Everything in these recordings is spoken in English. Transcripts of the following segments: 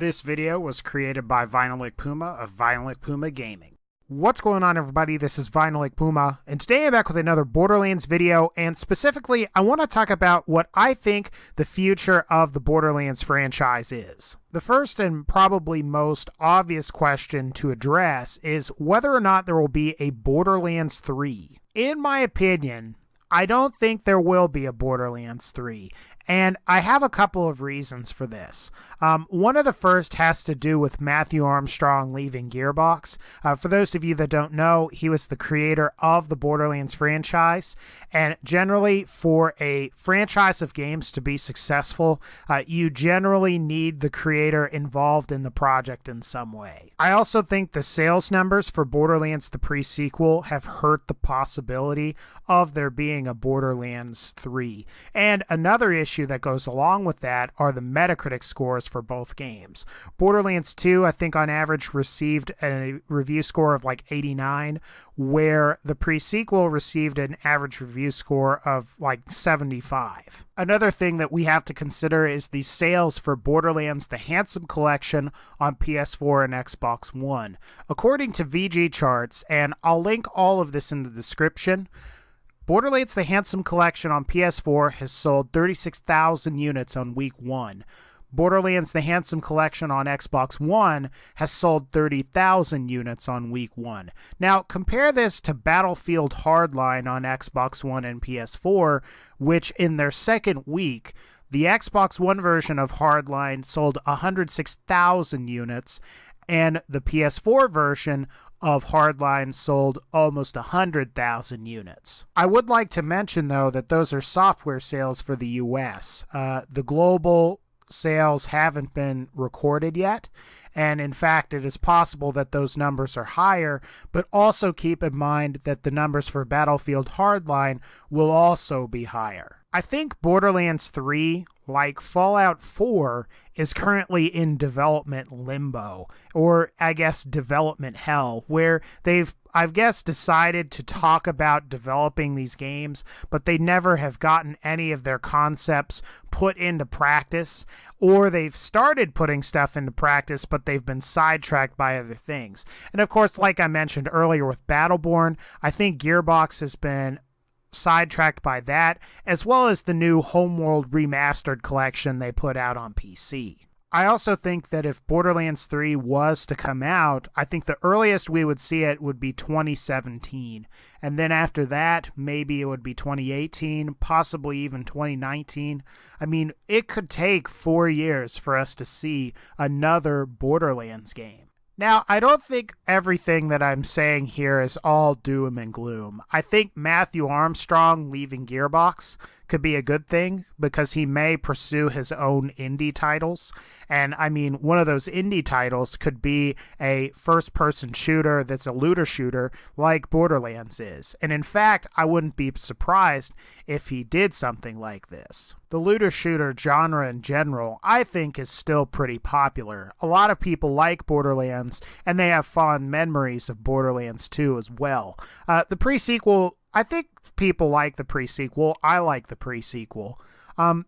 This video was created by VinylicPuma of VinylicPumaGaming. What's going on, everybody? This is VinylicPuma, and today I'm back with another Borderlands video, and specifically, I want to talk about what I think the future of the Borderlands franchise is. The first and probably most obvious question to address is whether or not there will be a Borderlands 3. In my opinion, I don't think there will be a Borderlands 3, and I have a couple of reasons for this. One of the first has to do with Matthew Armstrong leaving Gearbox. For those of you that don't know, he was the creator of the Borderlands franchise, and generally for a franchise of games to be successful, you generally need the creator involved in the project in some way. I also think the sales numbers for Borderlands the pre-sequel have hurt the possibility of there being a Borderlands 3. And another issue that goes along with that are the Metacritic scores for both games. Borderlands 2, I think on average received a review score of like 89, where the pre-sequel received an average review score of like 75. Another thing that we have to consider is the sales for Borderlands the Handsome Collection on PS4 and Xbox One. According to Vgchartz, and I'll link all of this in the description, Borderlands the Handsome Collection on PS4 has sold 36,000 units on week 1. Borderlands the Handsome Collection on Xbox One has sold 30,000 units on week 1. Now, compare this to Battlefield Hardline on Xbox One and PS4, which in their second week, the Xbox One version of Hardline sold 106,000 units, and the PS4 version of Hardline sold almost 100,000 units. I would like to mention, though, that those are software sales for the US. The global sales haven't been recorded yet, and in fact, it is possible that those numbers are higher, but also keep in mind that the numbers for Battlefield Hardline will also be higher. I think Borderlands 3, like Fallout 4, is currently in development limbo, or I guess development hell, where they've, I guess, decided to talk about developing these games, but they never have gotten any of their concepts put into practice, or they've started putting stuff into practice, but they've been sidetracked by other things. And of course, like I mentioned earlier with Battleborn, I think Gearbox has been sidetracked by that, as well as the new Homeworld Remastered collection they put out on PC. I also think that if Borderlands 3 was to come out, I think the earliest we would see it would be 2017. And then after that, maybe it would be 2018, possibly even 2019. I mean, it could take 4 years for us to see another Borderlands game. Now, I don't think everything that I'm saying here is all doom and gloom. I think Matthew Armstrong leaving Gearbox could be a good thing because he may pursue his own indie titles. And I mean, one of those indie titles could be a first-person shooter that's a looter shooter like Borderlands is. And in fact, I wouldn't be surprised if he did something like this. The looter shooter genre in general, I think, is still pretty popular. A lot of people like Borderlands, and they have fond memories of Borderlands 2 as well. The pre-sequel, I think people like the pre-sequel. I like the pre-sequel.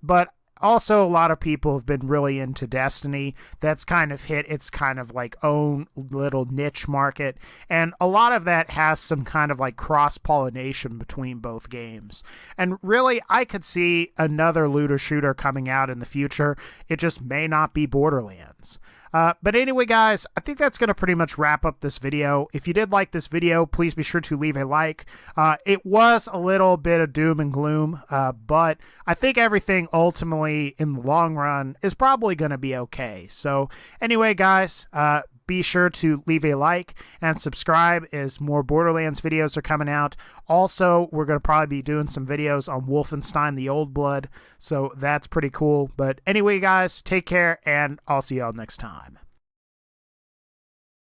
But also, a lot of people have been really into Destiny. That's kind of hit its kind of like own little niche market. And a lot of that has some kind of like cross-pollination between both games. And really, I could see another looter shooter coming out in the future. It just may not be Borderlands. But anyway, guys, I think that's going to pretty much wrap up this video. If you did like this video, please be sure to leave a like. It was a little bit of doom and gloom, but I think everything ultimately in the long run is probably going to be okay. So anyway, guys, be sure to leave a like and subscribe as more Borderlands videos are coming out. Also, we're going to probably be doing some videos on Wolfenstein the Old Blood, so that's pretty cool. But anyway, guys, take care, and I'll see y'all next time.